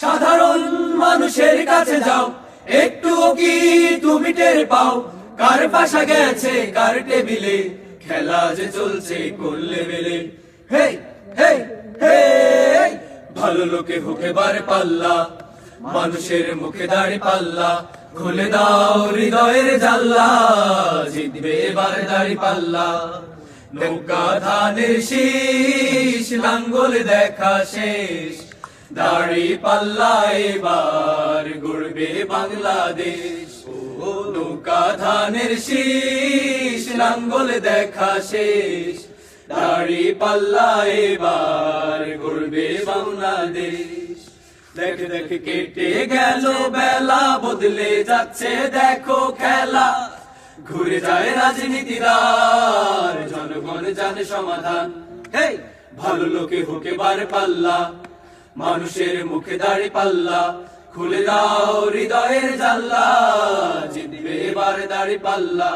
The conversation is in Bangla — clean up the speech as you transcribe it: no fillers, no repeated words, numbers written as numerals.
সাধারণ মানুষের কাছে যাও, একটুও কি তুমি টের পাও? কার পাশা গেছে কার টেবিলে, খেলা যে চলছে কোন লেভেলে। হে হে হে, ভালো লোকে হোকে বার পাল্লা, মানুষের মুখে দাড়ি পাল্লা, খুলে দাও হৃদয়ের জাল্লা, জিতবে এবার দাড়ি পাল্লা। নৌকা ধানের শীষ, লাঙ্গল দেখা শেষ, দাড়ি পাল্লা এবার গড়বে বাংলাদেশ। ও নৌকা ধানের শীষ, লাঙ্গল দেখা শেষ, দাড়ি পাল্লা এবার গড়বে বাংলাদেশ। দেখ দেখ কেটে গেল বেলা, বদলে যাচ্ছে দেখো খেলা, ঘুরে যায় রাজনীতির, জনগণ জানে সমাধান। হেই, ভালো লোকে হোকে বার পাল্লা, মানুষের মুখে দাড়ি পাল্লা, খুলে দাও হৃদয়ের জাল্লা, জিতবে এবার দাড়ি পাল্লা।